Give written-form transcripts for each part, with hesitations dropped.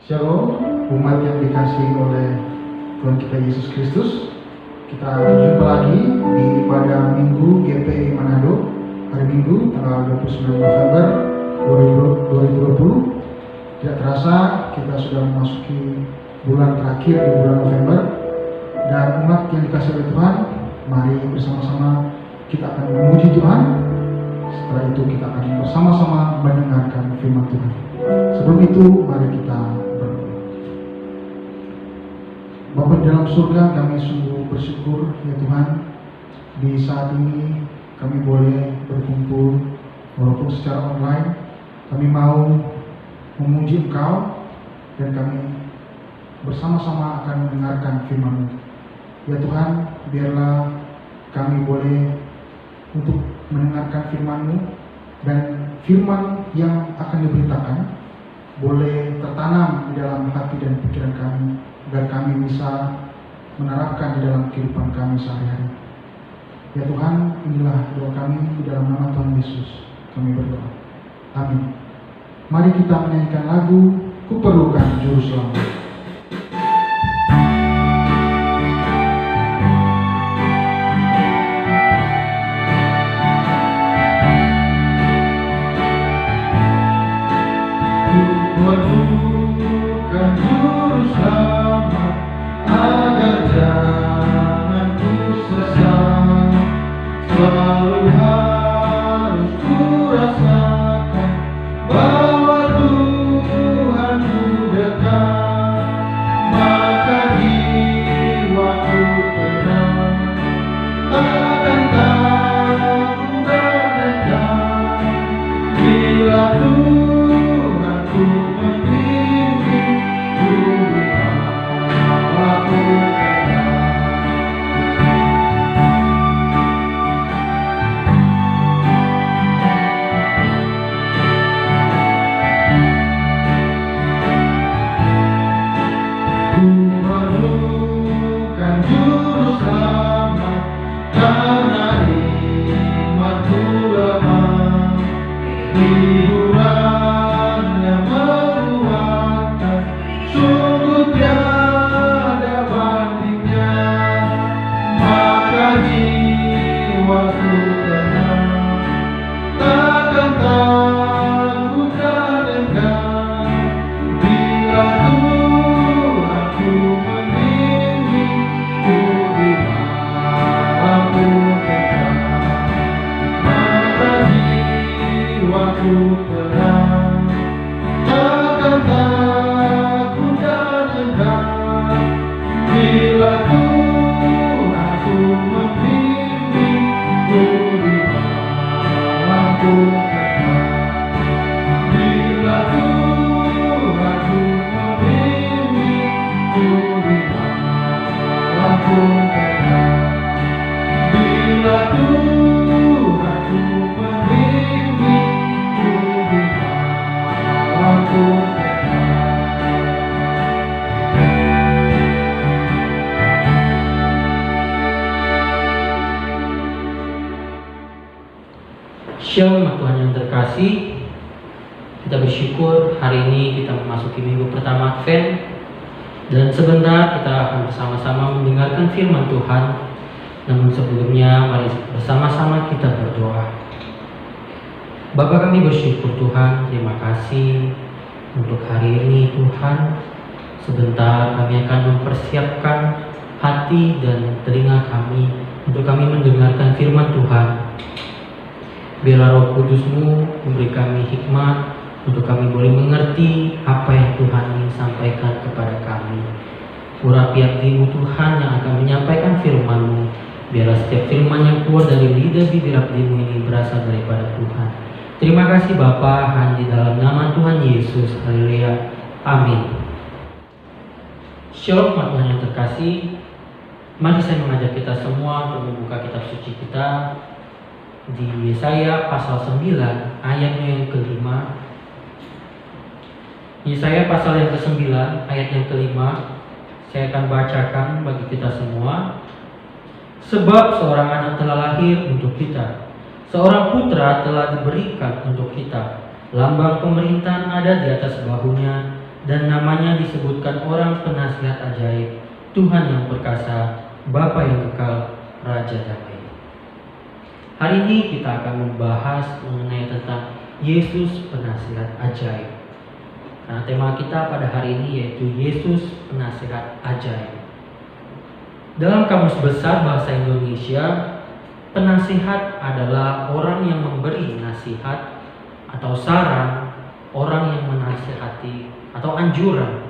Shalom, umat yang dikasihi oleh Tuhan kita Yesus Kristus. Kita berjumpa lagi di ibadah Minggu GPI Manado, hari Minggu tanggal 29 November 2020. Tidak terasa kita sudah memasuki bulan terakhir di bulan November. Dan umat yang dikasihi oleh Tuhan, mari bersama-sama kita akan memuji Tuhan. Setelah itu kita akan bersama-sama mendengarkan firman Tuhan. Sebelum itu mari kita berdoa. Bapa di dalam surga, kami sungguh bersyukur ya Tuhan, di saat ini kami boleh berkumpul walaupun secara online. Kami mau memuji Engkau dan kami bersama-sama akan mendengarkan firman-Mu. Ya Tuhan, biarlah kami boleh untuk mendengarkan firman-Mu, dan firman yang akan diberitakan boleh tertanam di dalam hati dan pikiran kami, agar kami bisa menerapkan di dalam kehidupan kami sehari-hari. Ya Tuhan, inilah doa kami di dalam nama Tuhan Yesus kami berdoa. Amin. Mari kita menyanyikan lagu Kuperlukan Juru Selamat. Kuperlukan juru selamat, agar jangan ku sesat. Selalu harus ku rasakan bahwa Tuhan ku dekat. Maka jiwaku tenang, takkan takut dan dendam. Bila Tuhan ku membimbing, ku membawaku tenang. Kuperlukan juru selamat, karena imanku lemah. Hiburan yang menguatkan, sungguh tiada bandingnya. Maka jiwaku tenang, takkan takut dan enggan. Bila Tuhan ku membimbing, ku dimampu tenang. Maka jiwaku tenang, takkan takut dan enggan. Bila Tuhan ku membimbing, ku dimampu tenang. Bila Tuhan ku membimbing, ku dimampu tenang. Bila Tuhan ku membimbing, ku dimampu tenang. Shalom Tuhan yang terkasih, kita bersyukur hari ini kita memasuki minggu pertama Advent, dan sebentar kita akan bersama-sama mendengarkan firman Tuhan. Namun sebelumnya mari bersama-sama kita berdoa. Bapa, kami bersyukur Tuhan, terima kasih untuk hari ini Tuhan. Sebentar kami akan mempersiapkan hati dan telinga kami untuk kami mendengarkan firman Tuhan. Biarlah Roh Kudus-Mu memberi kami hikmat untuk kami boleh mengerti apa yang Tuhan ingin sampaikan kepada kami. Urapi abdi-Mu Tuhan yang akan menyampaikan firman-Mu. Biarlah setiap firman yang keluar dari lidah bibir abdi-Mu ini berasal daripada Tuhan. Terima kasih Bapa, hanya di dalam nama Tuhan Yesus. Haleluya. Amin. Shalom Tuhan yang terkasih. Mari saya mengajak kita semua untuk membuka kitab suci kita di Yesaya pasal 9 ayatnya yang kelima. Yesaya pasal yang ke-9 ayat yang kelima, saya akan bacakan bagi kita semua. Sebab seorang anak telah lahir untuk kita, seorang putra telah diberikan untuk kita. Lambang pemerintahan ada di atas bahunya, dan namanya disebutkan orang penasihat ajaib, Tuhan yang perkasa, Bapa yang kekal, Raja damai. Hari ini kita akan membahas mengenai tentang Yesus penasihat ajaib. Nah, tema kita pada hari ini yaitu Yesus penasihat ajaib. Dalam Kamus Besar Bahasa Indonesia, penasihat adalah orang yang memberi nasihat atau saran, orang yang menasihati atau anjuran.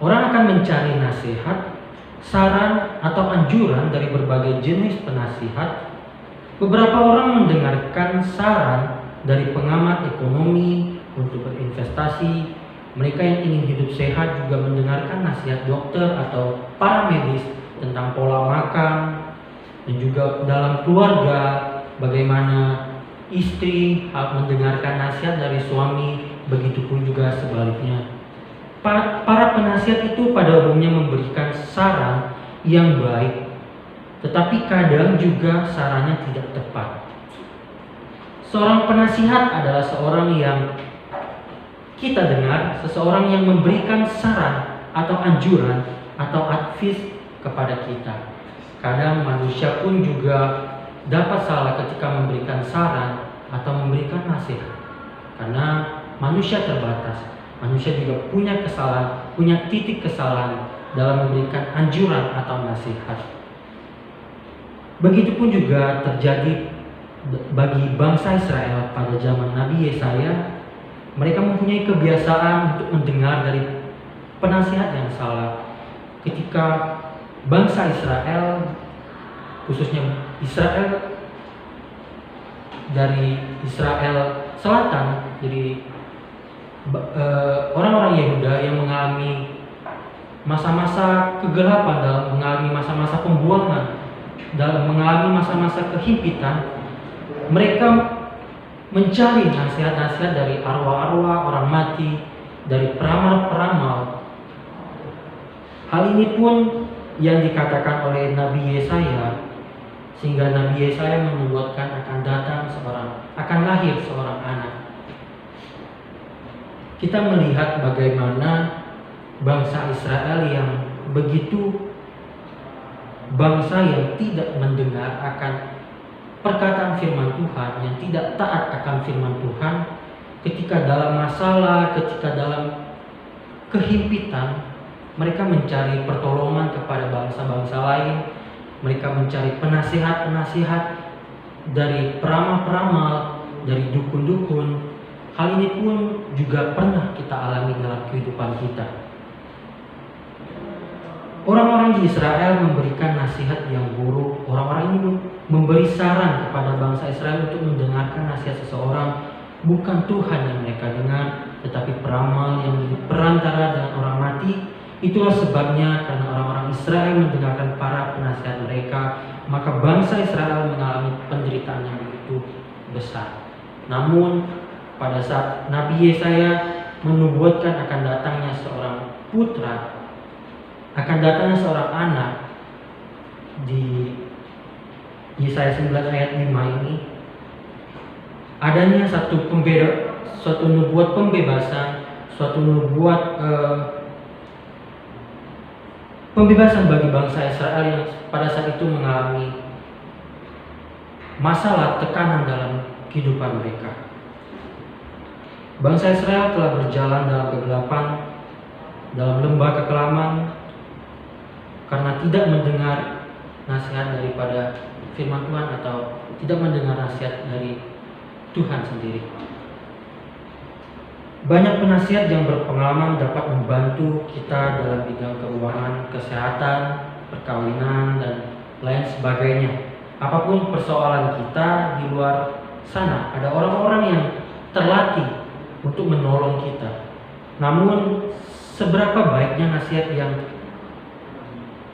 Orang akan mencari nasihat, saran, atau anjuran dari berbagai jenis penasihat. Beberapa orang mendengarkan saran dari pengamat ekonomi untuk berinvestasi. Mereka yang ingin hidup sehat juga mendengarkan nasihat dokter atau para medis tentang pola makan, dan juga dalam keluarga bagaimana istri mendengarkan nasihat dari suami, begitupun juga sebaliknya. Para penasihat itu pada umumnya memberikan saran yang baik, tetapi kadang juga sarannya tidak tepat. Seorang penasihat adalah seorang yang kita dengar, seseorang yang memberikan saran atau anjuran atau advice kepada kita. Kadang manusia pun juga dapat salah ketika memberikan saran atau memberikan nasihat, karena manusia terbatas. Manusia juga punya kesalahan, punya titik kesalahan dalam memberikan anjuran atau nasihat. Begitupun juga terjadi bagi bangsa Israel pada zaman Nabi Yesaya. Mereka mempunyai kebiasaan untuk mendengar dari penasihat yang salah. Ketika bangsa Israel, khususnya Israel dari Israel Selatan, jadi orang-orang Yehuda yang mengalami masa-masa kegelapan, dalam mengalami masa-masa pembuangan, dalam mengalami masa-masa kehimpitan, mereka mencari nasihat-nasihat dari arwah-arwah orang mati, dari peramal-peramal. Hal ini pun yang dikatakan oleh Nabi Yesaya, sehingga Nabi Yesaya menubuatkan akan lahir seorang anak. Kita melihat bagaimana bangsa Israel yang begitu bangsa yang tidak mendengar akan perkataan firman Tuhan, yang tidak taat akan firman Tuhan, ketika dalam masalah, ketika dalam kehimpitan, mereka mencari pertolongan kepada bangsa-bangsa lain. Mereka mencari penasihat-penasihat dari peramal-peramal, dari dukun-dukun. Hal ini pun juga pernah kita alami dalam kehidupan kita. Orang-orang di Israel memberikan nasihat yang buruk. Orang-orang ini memberi saran kepada bangsa Israel untuk mendengarkan nasihat seseorang. Bukan Tuhan yang mereka dengar, tetapi peramal yang menjadi perantara dengan orang mati. Itulah sebabnya karena orang-orang Israel mendengarkan para penasihat mereka, maka bangsa Israel mengalami penderitaan yang begitu besar. Namun pada saat Nabi Yesaya menubuatkan akan datangnya seorang putra, akan datangnya seorang anak, di Yesaya 9 ayat 5 ini adanya suatu nubuat pembebasan, suatu nubuat pembebasan bagi bangsa Israel yang pada saat itu mengalami masalah tekanan dalam kehidupan mereka. Bangsa Israel telah berjalan dalam kegelapan, dalam lembah kekelaman, karena tidak mendengar nasihat daripada firman Tuhan atau tidak mendengar nasihat dari Tuhan sendiri. Banyak penasihat yang berpengalaman dapat membantu kita dalam bidang keuangan, kesehatan, perkawinan, dan lain sebagainya. Apapun persoalan kita di luar sana, ada orang-orang yang terlatih untuk menolong kita. Namun seberapa baiknya nasihat yang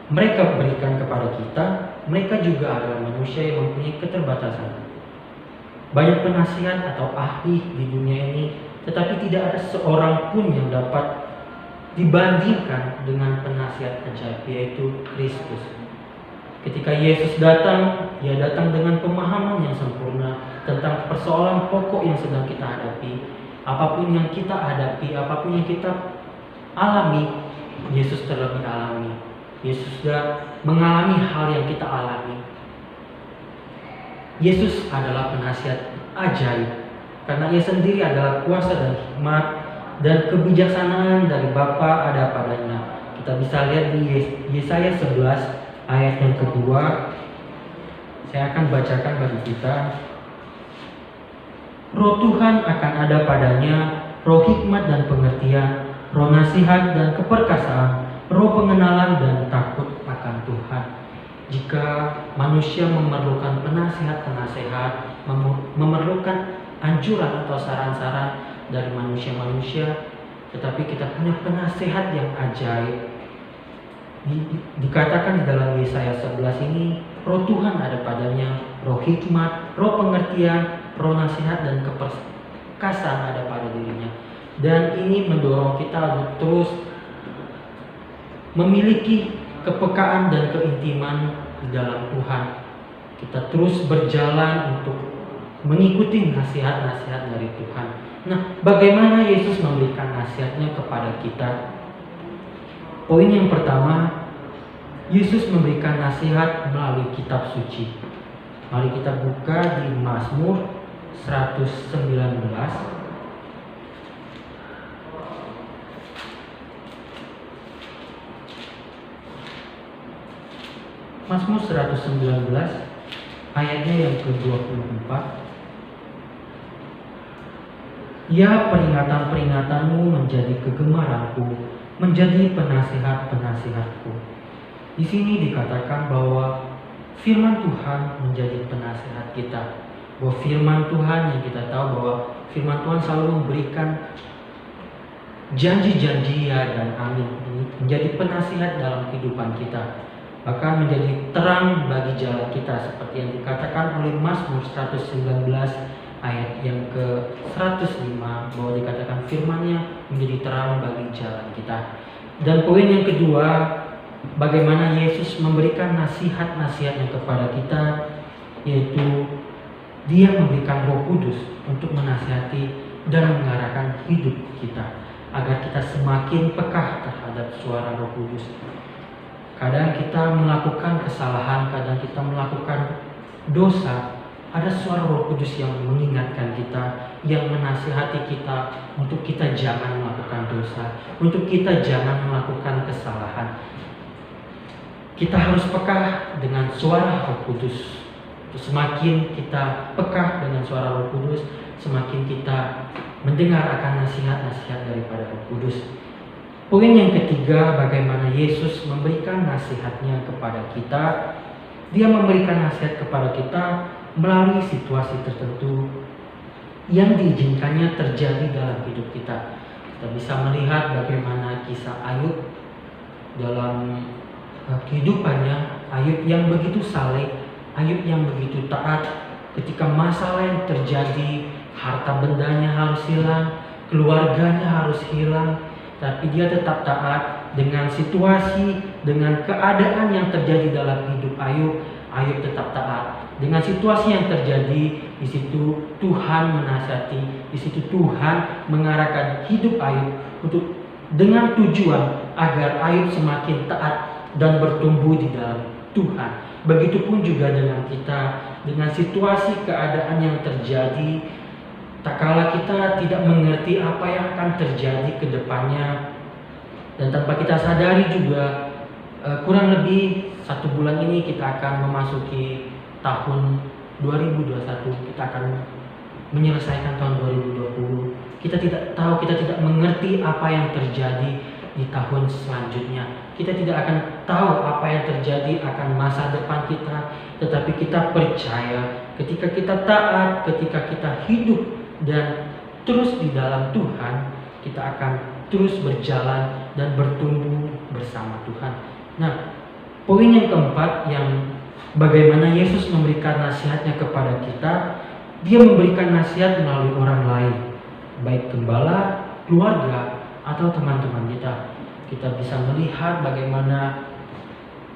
mereka berikan kepada kita, mereka juga adalah manusia yang mempunyai keterbatasan. Banyak penasihat atau ahli di dunia ini, tetapi tidak ada seorang pun yang dapat dibandingkan dengan penasihat ajaib, yaitu Kristus. Ketika Yesus datang, Ia datang dengan pemahaman yang sempurna tentang persoalan pokok yang sedang kita hadapi. Apapun yang kita hadapi, apapun yang kita alami, Yesus terlebih alami. Yesus sudah mengalami hal yang kita alami. Yesus adalah penasihat ajaib karena Ia sendiri adalah kuasa dan hikmat dan kebijaksanaan dari Bapa ada padanya. Kita bisa lihat di Yesaya 11 ayat yang kedua. Saya akan bacakan bagi kita. Roh Tuhan akan ada padanya, roh hikmat dan pengertian, roh nasihat dan keperkasaan, roh pengenalan dan takut akan Tuhan. Jika manusia memerlukan penasihat-penasihat, memerlukan anjuran atau saran-saran dari manusia-manusia, tetapi kita punya penasehat yang ajaib. Dikatakan di dalam Yesaya 11 ini, roh Tuhan ada padanya, roh hikmat, roh pengertian, roh nasihat dan keperkasaan ada pada dirinya. Dan ini mendorong kita untuk terus memiliki kepekaan dan keintiman di dalam Tuhan. Kita terus berjalan untuk mengikuti nasihat-nasihat dari Tuhan. Nah, bagaimana Yesus memberikan nasihatnya kepada kita? Poin yang pertama, Yesus memberikan nasihat melalui kitab suci. Mari kita buka di Mazmur 119. Mazmur 119 ayatnya yang ke-24. Ya, peringatan-peringatanmu menjadi kegemaranku, menjadi penasihat-penasihatku. Di sini dikatakan bahwa firman Tuhan menjadi penasihat kita. Bahwa firman Tuhan yang kita tahu bahwa firman Tuhan selalu memberikan janji-janji ya dan amin. Ini menjadi penasihat dalam kehidupan kita. Bahkan menjadi terang bagi jalan kita seperti yang dikatakan oleh Mazmur 119 ayat yang ke-105 bahwa dikatakan firman-Nya menjadi terang bagi jalan kita. Dan poin yang kedua, bagaimana Yesus memberikan nasihat-nasihatnya kepada kita, yaitu Dia memberikan Roh Kudus untuk menasihati dan mengarahkan hidup kita agar kita semakin peka terhadap suara Roh Kudus. Kadang kita melakukan kesalahan, kadang kita melakukan dosa. Ada suara Roh Kudus yang mengingatkan kita, yang menasihati kita untuk kita jangan melakukan dosa, untuk kita jangan melakukan kesalahan. Kita harus peka dengan suara Roh Kudus. Semakin kita peka dengan suara Roh Kudus, semakin kita mendengar akan nasihat-nasihat daripada Roh Kudus. Poin yang ketiga, bagaimana Yesus memberikan nasihatnya kepada kita. Dia memberikan nasihat kepada kita melalui situasi tertentu yang diizinkannya terjadi dalam hidup kita. Kita bisa melihat bagaimana kisah Ayub dalam kehidupannya. Ayub yang begitu saleh, Ayub yang begitu taat. Ketika masalah yang terjadi, harta bendanya harus hilang, keluarganya harus hilang, tapi dia tetap taat dengan situasi, dengan keadaan yang terjadi dalam hidup Ayub. Ayub tetap taat dengan situasi yang terjadi. Di situ Tuhan menasihati, di situ Tuhan mengarahkan hidup Ayub untuk dengan tujuan agar Ayub semakin taat dan bertumbuh di dalam Tuhan. Begitupun juga dengan kita, dengan situasi keadaan yang terjadi. Tak kala kita tidak mengerti apa yang akan terjadi ke depannya, dan tanpa kita sadari juga kurang lebih 1 bulan ini kita akan memasuki tahun 2021. Kita akan menyelesaikan tahun 2020. Kita tidak tahu, kita tidak mengerti apa yang terjadi di tahun selanjutnya. Kita tidak akan tahu apa yang terjadi akan masa depan kita, tetapi kita percaya ketika kita taat, ketika kita hidup dan terus di dalam Tuhan, kita akan terus berjalan dan bertumbuh bersama Tuhan. Nah, poin yang keempat, yang bagaimana Yesus memberikan nasihatnya kepada kita. Dia memberikan nasihat melalui orang lain, baik gembala, keluarga, atau teman-teman kita. Kita bisa melihat bagaimana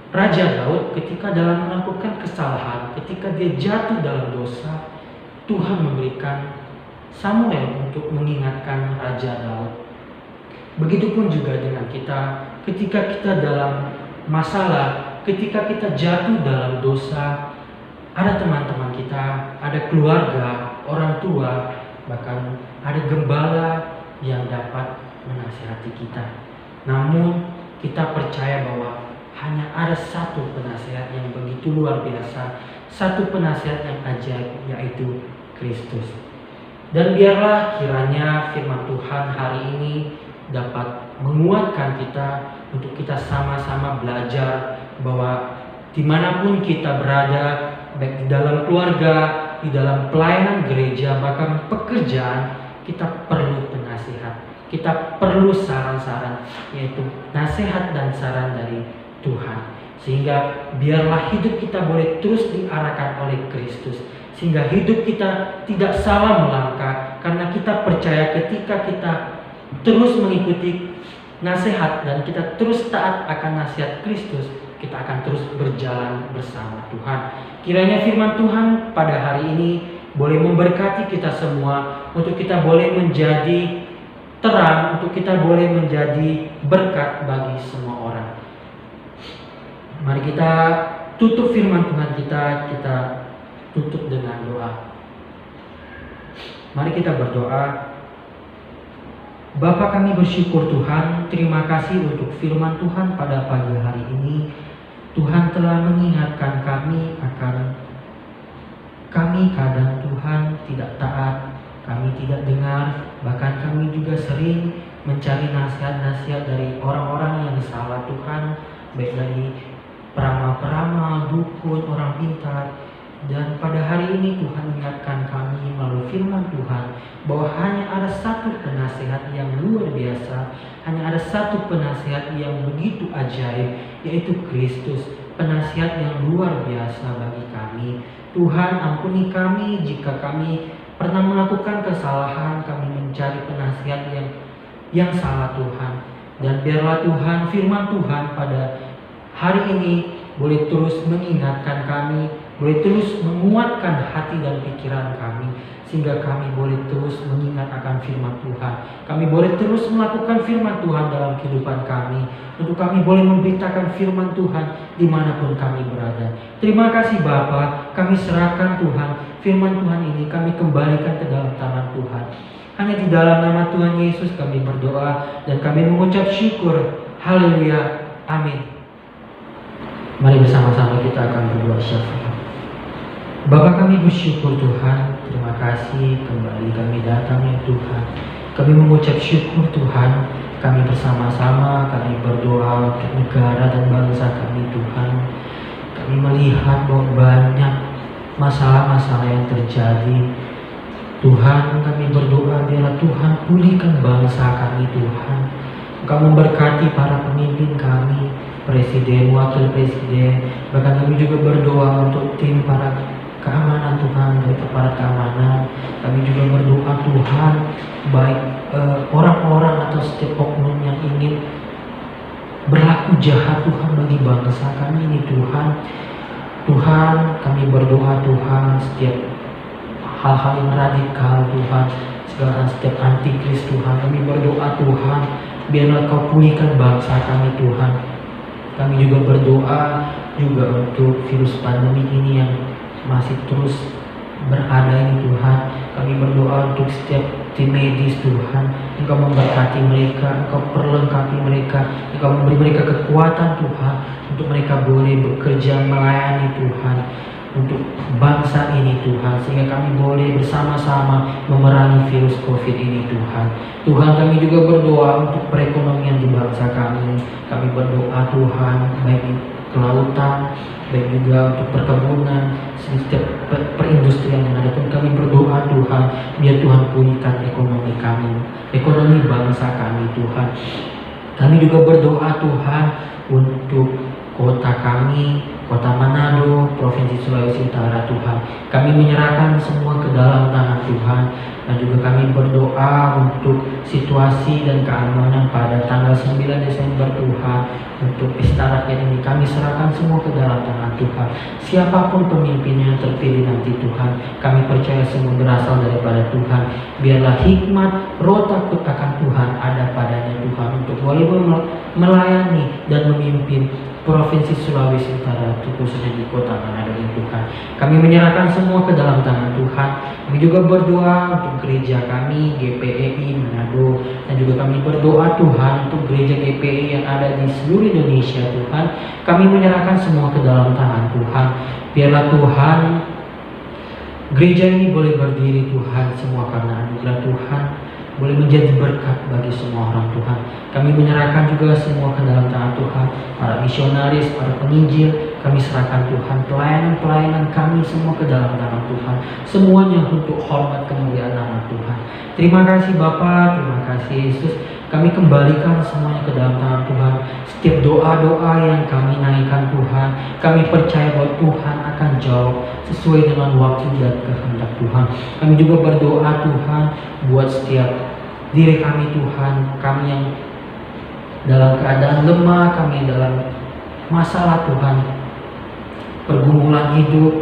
Raja Daud ketika dalam melakukan kesalahan, ketika dia jatuh dalam dosa, Tuhan memberikan Samuel untuk mengingatkan Raja Daud. Begitupun juga dengan kita, ketika kita dalam masalah, ketika kita jatuh dalam dosa, ada teman-teman kita, ada keluarga, orang tua, bahkan ada gembala yang dapat menasihati kita. Namun kita percaya bahwa hanya ada satu penasihat yang begitu luar biasa, satu penasihat yang ajaib, yaitu Kristus. Dan biarlah kiranya firman Tuhan hari ini dapat menguatkan kita untuk kita sama-sama belajar bahwa dimanapun kita berada, baik di dalam keluarga, di dalam pelayanan gereja, bahkan pekerjaan, kita perlu penasihat. Kita perlu saran-saran, yaitu nasihat dan saran dari Tuhan. Sehingga biarlah hidup kita boleh terus diarahkan oleh Kristus. Sehingga hidup kita tidak salah melangkah, karena kita percaya ketika kita terus mengikuti nasihat dan kita terus taat akan nasihat Kristus, kita akan terus berjalan bersama Tuhan. Kiranya firman Tuhan pada hari ini boleh memberkati kita semua, untuk kita boleh menjadi terang, untuk kita boleh menjadi berkat bagi semua orang. Mari kita tutup firman Tuhan kita tutup dengan doa. Mari kita berdoa. Bapa, kami bersyukur Tuhan, terima kasih untuk firman Tuhan pada pagi hari ini. Tuhan telah mengingatkan kami akan kami kadang Tuhan tidak taat, kami tidak dengar, bahkan kami juga sering mencari nasihat-nasihat dari orang-orang yang salah Tuhan, baik dari peramal-peramal, dukun, orang pintar. Dan pada hari ini Tuhan ingatkan kami melalui firman Tuhan bahwa hanya ada satu penasihat yang luar biasa, hanya ada satu penasihat yang begitu ajaib, yaitu Kristus, penasihat yang luar biasa bagi kami. Tuhan, ampuni kami jika kami pernah melakukan kesalahan, kami mencari penasihat yang salah Tuhan. Dan biarlah Tuhan, firman Tuhan pada hari ini boleh terus mengingatkan kami, boleh terus menguatkan hati dan pikiran kami, sehingga kami boleh terus mengingat akan firman Tuhan. Kami boleh terus melakukan firman Tuhan dalam kehidupan kami, untuk kami boleh memberitakan firman Tuhan dimanapun kami berada. Terima kasih Bapa, kami serahkan Tuhan, firman Tuhan ini kami kembalikan ke dalam tangan Tuhan. Hanya di dalam nama Tuhan Yesus kami berdoa dan kami mengucap syukur. Haleluya. Amin. Mari bersama-sama kita akan berdoa syafaat. Bapa, kami bersyukur Tuhan, terima kasih kembali kami datang ya Tuhan. Kami mengucap syukur Tuhan, kami bersama-sama kami berdoa untuk negara dan bangsa kami Tuhan. Kami melihat bahwa banyak masalah-masalah yang terjadi. Tuhan, kami berdoa biarlah Tuhan pulihkan bangsa kami Tuhan. Engkau memberkati para pemimpin kami, presiden, wakil presiden, bahkan kami juga berdoa untuk tim para keamanan Tuhan, dari aparat keamanan. Kami juga berdoa Tuhan, baik orang-orang atau setiap oknum yang ingin berlaku jahat Tuhan bagi bangsa kami ini Tuhan. Tuhan, kami berdoa Tuhan, setiap hal-hal yang radikal Tuhan, segala setiap antikris Tuhan, kami berdoa Tuhan, biarlah Kau pulihkan bangsa kami Tuhan. Kami juga berdoa juga untuk virus pandemi ini yang masih terus berada ini Tuhan. Kami berdoa untuk setiap tim medis Tuhan. Engkau memberkati mereka, Engkau perlengkapi mereka, Engkau memberi mereka kekuatan Tuhan, untuk mereka boleh bekerja melayani Tuhan untuk bangsa ini Tuhan, sehingga kami boleh bersama-sama memerangi virus COVID ini Tuhan. Tuhan, kami juga berdoa untuk perekonomian di bangsa kami. Kami berdoa Tuhan, baik di kelautan, baik juga untuk perkebunan, setiap perindustrian yang ada pun kami berdoa Tuhan, biar Tuhan pulihkan ekonomi kami, ekonomi bangsa kami Tuhan. Kami juga berdoa Tuhan untuk kota kami, Kota Manado, Provinsi Sulawesi Utara Tuhan. Kami menyerahkan semua ke dalam tangan Tuhan. Dan juga kami berdoa untuk situasi dan keamanan pada tanggal 9 Desember Tuhan. Untuk pesta rakyat ini kami serahkan semua ke dalam tangan Tuhan. Siapapun pemimpinnya yang terpilih nanti Tuhan, kami percaya semua berasal daripada Tuhan. Biarlah hikmat, roh takut akan Tuhan ada padanya Tuhan, untuk boleh melayani dan memimpin Provinsi Sulawesi Utara, khususnya di Kota Manado ini Tuhan. Kami menyerahkan semua ke dalam tangan Tuhan. Kami juga berdoa untuk gereja kami, GPEI Manado, dan juga kami berdoa Tuhan untuk gereja GPEI yang ada di seluruh Indonesia Tuhan. Kami menyerahkan semua ke dalam tangan Tuhan. Biarlah Tuhan, gereja ini boleh berdiri Tuhan semua karena anugerah Tuhan, boleh menjadi berkat bagi semua orang Tuhan. Kami menyerahkan juga semua ke dalam tangan Tuhan. Para misionaris, para penginjil, kami serahkan Tuhan. Pelayanan-pelayanan kami semua ke dalam tangan Tuhan. Semuanya untuk hormat kemuliaan nama Tuhan. Terima kasih Bapa, terima kasih Yesus. Kami kembalikan semuanya ke dalam tangan Tuhan. Setiap doa-doa yang kami naikkan Tuhan, kami percaya bahwa Tuhan akan jawab sesuai dengan waktu dan kehendak Tuhan. Kami juga berdoa Tuhan buat setiap diri kami Tuhan, kami yang dalam keadaan lemah, kami dalam masalah Tuhan, pergumulan hidup,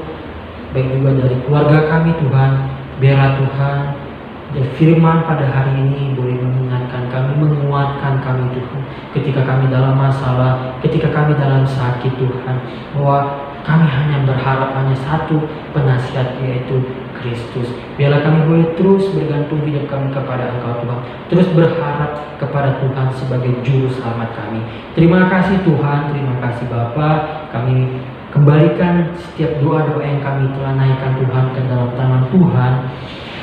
baik juga dari keluarga kami Tuhan. Biarlah Tuhan, dan firman pada hari ini boleh mengingatkan kami, menguatkan kami Tuhan, ketika kami dalam masalah, ketika kami dalam sakit Tuhan, bahwa kami hanya berharap hanya satu penasihat, yaitu Kristus. Biarlah kami boleh terus bergantung hidup kami kepada Engkau Tuhan, terus berharap kepada Tuhan sebagai juru selamat kami. Terima kasih Tuhan, terima kasih Bapa. Kami kembalikan setiap doa-doa yang kami telah naikkan Tuhan ke dalam tangan Tuhan,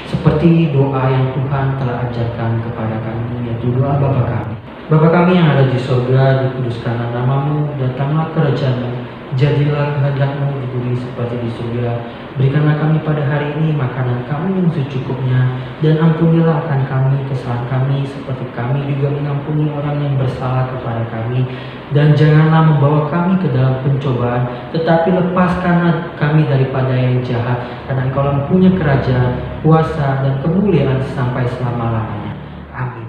seperti doa yang Tuhan telah ajarkan kepada kami, yaitu doa Bapa kami. Bapa kami yang ada di surga, dikuduskanlah nama-Mu, datanglah kerajaan-Mu, jadilah kehendak-Mu di bumi seperti di surga. Berikanlah kami pada hari ini makanan kami yang secukupnya, dan ampunilah akan kami kesalahan kami seperti kami juga mengampuni orang yang bersalah kepada kami. Dan janganlah membawa kami ke dalam pencobaan, tetapi lepaskanlah kami daripada yang jahat, karena Engkau yang punya kerajaan, kuasa, dan kemuliaan sampai selama-lamanya. Amin.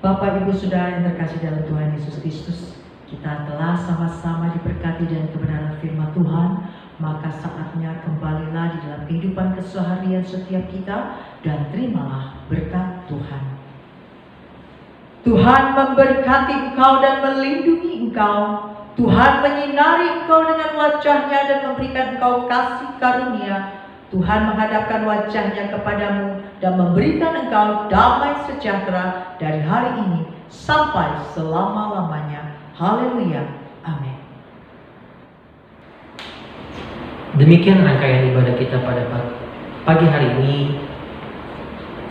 Bapak Ibu Saudara yang terkasih dalam Tuhan Yesus Kristus, kita telah sama-sama diberkati dengan kebenaran firman Tuhan. Maka saatnya kembalilah di dalam kehidupan keseharian setiap kita, dan terimalah berkat Tuhan. Tuhan memberkati engkau dan melindungi engkau. Tuhan menyinari engkau dengan wajah-Nya dan memberikan engkau kasih karunia. Tuhan menghadapkan wajah-Nya kepadamu dan memberikan engkau damai sejahtera dari hari ini sampai selama-lamanya. Haleluya. Amin. Demikian rangkaian ibadah kita pada pagi hari ini.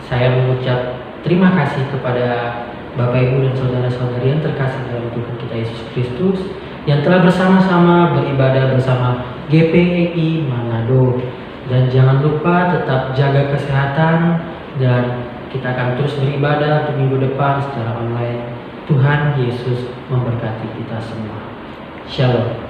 Saya mengucap terima kasih kepada Bapak Ibu dan saudara-saudari yang terkasih dalam Tuhan kita Yesus Kristus, yang telah bersama-sama beribadah bersama GPEI Manado. Dan jangan lupa tetap jaga kesehatan, dan kita akan terus beribadah untuk minggu depan secara online. Tuhan Yesus memberkati kita semua. Shalom.